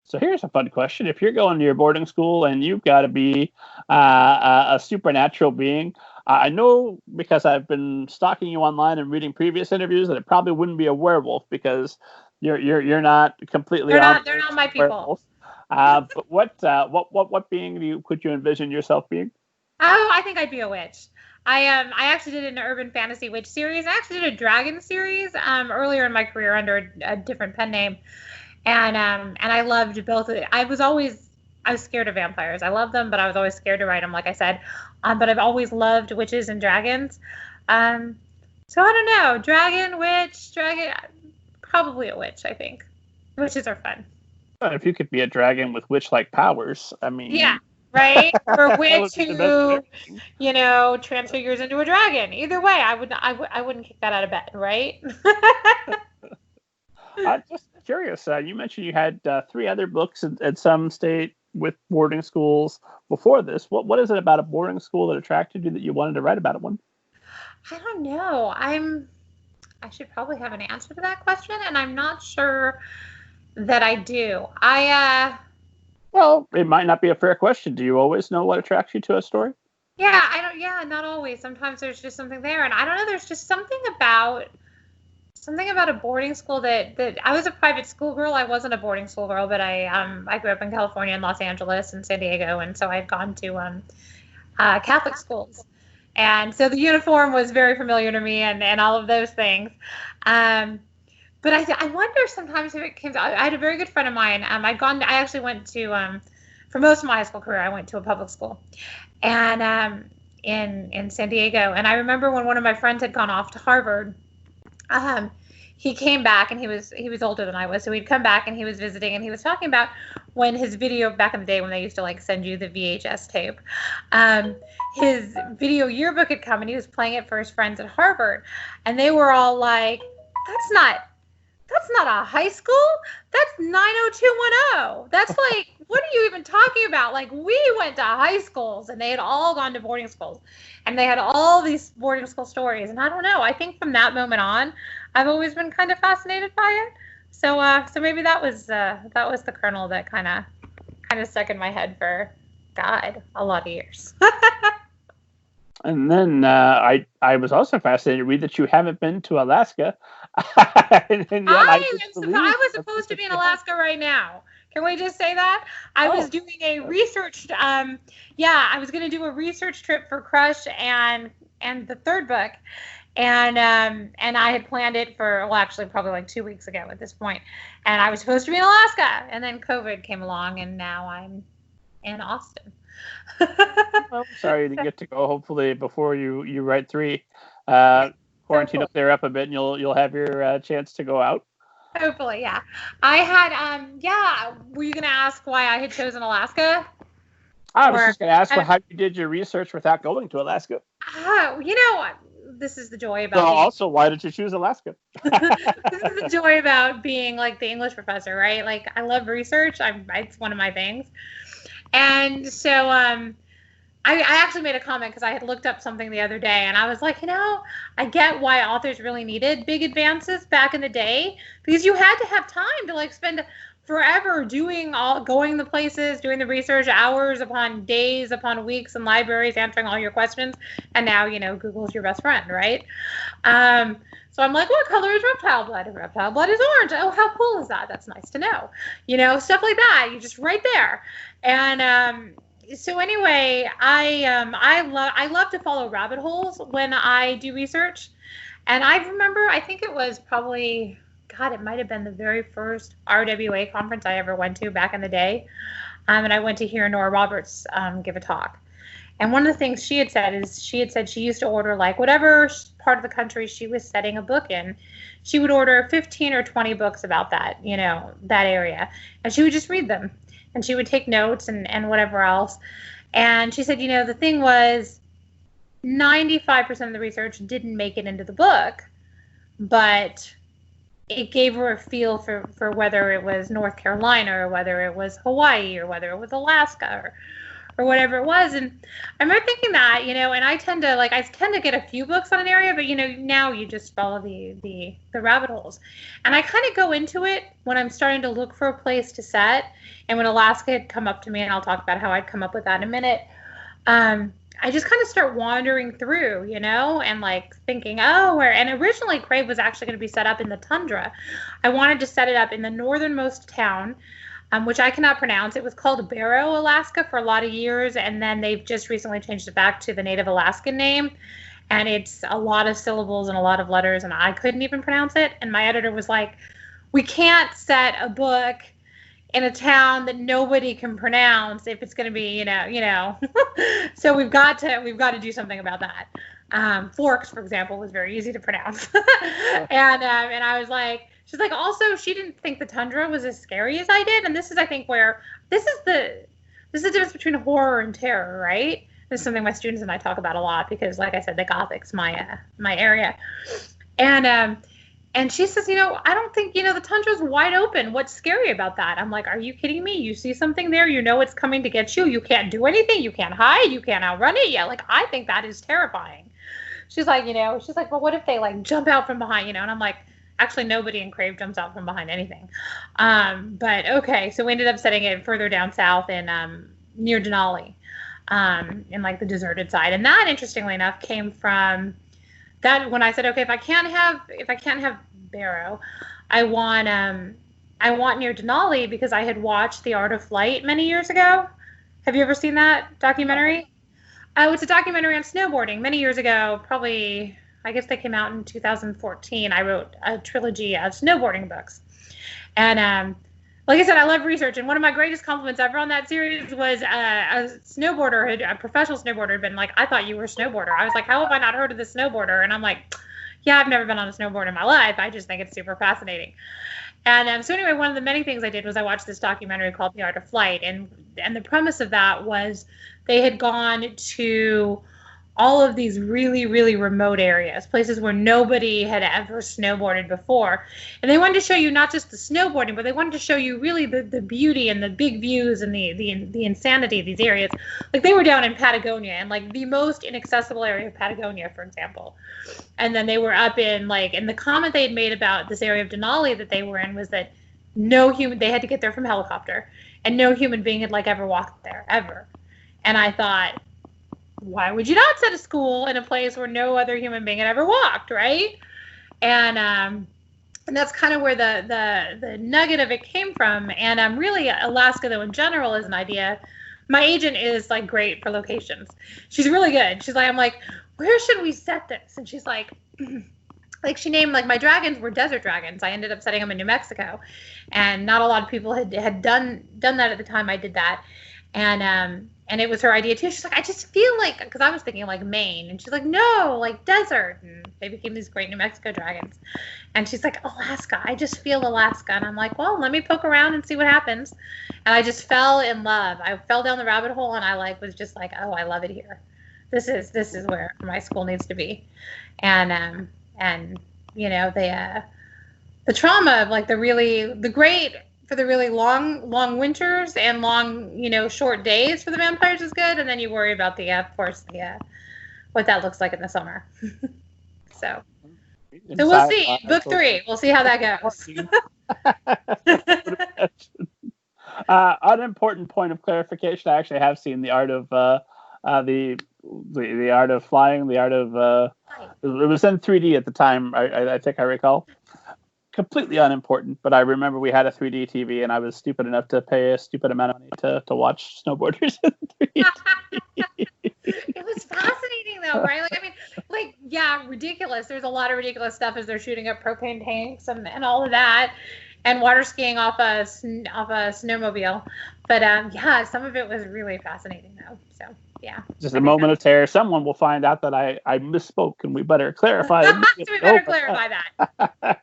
So here's a fun question. If you're going to your boarding school and you've got to be a supernatural being, I know because I've been stalking you online and reading previous interviews that it probably wouldn't be a werewolf because you're not completely they're not my people. But what being could you envision yourself being? Oh, I think I'd be a witch. I actually did an urban fantasy witch series. I actually did a dragon series earlier in my career under a different pen name, and I loved both. I was scared of vampires. I love them, but I was always scared to write them, like I said. But I've always loved witches and dragons. So I don't know, dragon, probably a witch. I think witches are fun. If you could be a dragon with witch-like powers, I mean. Yeah. Right? Or a witch who, transfigures into a dragon. Either way, I wouldn't kick that out of bed, right? I'm just curious. You mentioned you had 3 other books at some state with boarding schools before this. What is it about a boarding school that attracted you that you wanted to write about one? I don't know. I should probably have an answer to that question, and I'm not sure that I do. Well, it might not be a fair question. Do you always know what attracts you to a story? Yeah, not always. Sometimes there's just something there, and I don't know. There's just something about a boarding school that I was a private school girl. I wasn't a boarding school girl, but I grew up in California and Los Angeles and San Diego, and so I'd gone to Catholic schools, and so the uniform was very familiar to me, and all of those things. But I wonder sometimes if it came to, I had a very good friend of mine. I actually went to, for most of my high school career, I went to a public school, and in San Diego. And I remember when one of my friends had gone off to Harvard, he came back, and he was older than I was, so he'd come back and he was visiting, and he was talking about when his video back in the day when they used to like send you the VHS tape, his video yearbook had come, and he was playing it for his friends at Harvard, and they were all like, That's not a high school. That's 90210. That's like, what are you even talking about? Like, we went to high schools, and they had all gone to boarding schools, and they had all these boarding school stories. And I don't know. I think from that moment on, I've always been kind of fascinated by it. So maybe that was the kernel that kind of stuck in my head for, God, a lot of years. And then I was also fascinated to read that you haven't been to Alaska. I was supposed to be in Alaska right now. Can we just say that? I was doing a research. I was going to do a research trip for Crush and the third book, and I had planned it for actually probably like 2 weeks ago at this point, and I was supposed to be in Alaska, and then COVID came along, and now I'm in Austin. Well, sorry you didn't get to go. Hopefully, before you write 3, quarantine will clear up a bit, and you'll have your chance to go out. Hopefully, yeah. I had were you gonna ask why I had chosen Alaska? I was just gonna ask how you did your research without going to Alaska. This is the joy about. Well, also, why did you choose Alaska? This is the joy about being like the English professor, right? Like, I love research. It's one of my things. And so I actually made a comment because I had looked up something the other day, and I was like, I get why authors really needed big advances back in the day, because you had to have time to like spend forever going the places, doing the research, hours upon days upon weeks in libraries, answering all your questions. And now, Google's your best friend, right? So I'm like, what color is reptile blood? Reptile blood is orange. Oh, how cool is that? That's nice to know. Stuff like that. You just right there. And so anyway, I love to follow rabbit holes when I do research. And I remember, I think it was probably, God, it might have been the very first RWA conference I ever went to back in the day. And I went to hear Nora Roberts give a talk. And one of the things she had said she used to order, like, whatever part of the country she was setting a book in, she would order 15 or 20 books about that, that area. And she would just read them. And she would take notes and whatever else. And she said, the thing was 95% of the research didn't make it into the book, but it gave her a feel for whether it was North Carolina or whether it was Hawaii or whether it was Alaska or whatever it was. And I remember thinking that, and I tend to get a few books on an area, but now you just follow the rabbit holes. And I kind of go into it when I'm starting to look for a place to set. And when Alaska had come up to me, and I'll talk about how I'd come up with that in a minute, I just kind of start wandering through, and like thinking, and originally Crave was actually going to be set up in the tundra. I wanted to set it up in the northernmost town, which I cannot pronounce. It was called Barrow, Alaska for a lot of years, and then they've just recently changed it back to the Native Alaskan name. And it's a lot of syllables and a lot of letters, and I couldn't even pronounce it. And my editor was like, we can't set a book in a town that nobody can pronounce if it's going to be, so we've got to do something about that. Forks, for example, was very easy to pronounce. And I was like, she's like, also, she didn't think the tundra was as scary as I did. And this is, I think, where this is the difference between horror and terror, right? This is something my students and I talk about a lot because, like I said, the Gothic's my area. And she says, I don't think, the tundra's wide open. What's scary about that? I'm like, are you kidding me? You see something there, it's coming to get you. You can't do anything. You can't hide. You can't outrun it. Yeah, like, I think that is terrifying. She's like, well, what if they, like, jump out from behind, And I'm like, actually, nobody in Crave jumps out from behind anything. But, okay, so we ended up setting it further down south in near Denali, in, like, the deserted side. And that, interestingly enough, came from that when I said, okay, if I can't have Barrow, I want near Denali because I had watched The Art of Flight many years ago. Have you ever seen that documentary? It's a documentary on snowboarding many years ago. Probably, I guess they came out in 2014. I wrote a trilogy of snowboarding books, and like I said, I love research, and one of my greatest compliments ever on that series was a professional snowboarder had been like, I thought you were a snowboarder. I was like, how have I not heard of this snowboarder? And I'm like, yeah, I've never been on a snowboard in my life. I just think it's super fascinating. And so anyway, one of the many things I did was I watched this documentary called The Art of Flight, and the premise of that was they had gone to all of these really, really remote areas, places where nobody had ever snowboarded before. And they wanted to show you not just the snowboarding, but they wanted to show you really the beauty and the big views and the insanity of these areas. Like, they were down in Patagonia, and like the most inaccessible area of Patagonia, for example. And then they were up in and the comment they had made about this area of Denali that they were in was that they had to get there from helicopter, and no human being had ever walked there, ever. And I thought, why would you not set a school in a place where no other human being had ever walked, right? And that's kind of where the nugget of it came from. And really, Alaska, though, in general, is an idea. My agent is great for locations. She's really good. She's like, I'm like, where should we set this? And she's like, she named my dragons were desert dragons. I ended up setting them in New Mexico, and not a lot of people had done that at the time I did that. And it was her idea too. She's like, I just feel because I was thinking Maine, and she's like, no, desert. And they became these great New Mexico dragons. And she's like, Alaska, I just feel Alaska. And I'm like, well, let me poke around and see what happens. And I just fell in love. I fell down the rabbit hole, and I was just like, oh, I love it here. This is where my school needs to be. And the trauma of the great for the really long winters and long, short days for the vampires is good. And then you worry about what that looks like in the summer. So we'll see. Book 3. We'll see how that goes. Unimportant point of clarification. I actually have seen The Art of the Art of Flying, The Art of it was in 3D at the time. I think I recall. Completely unimportant, but I remember we had a 3D TV, and I was stupid enough to pay a stupid amount of money to watch snowboarders in 3D. It was fascinating, though, right? Yeah, ridiculous. There's a lot of ridiculous stuff as they're shooting up propane tanks and all of that, and water skiing off a snowmobile. But yeah, some of it was really fascinating, though. So yeah, just a moment of terror. Someone will find out that I misspoke, and we better clarify. We better clarify that.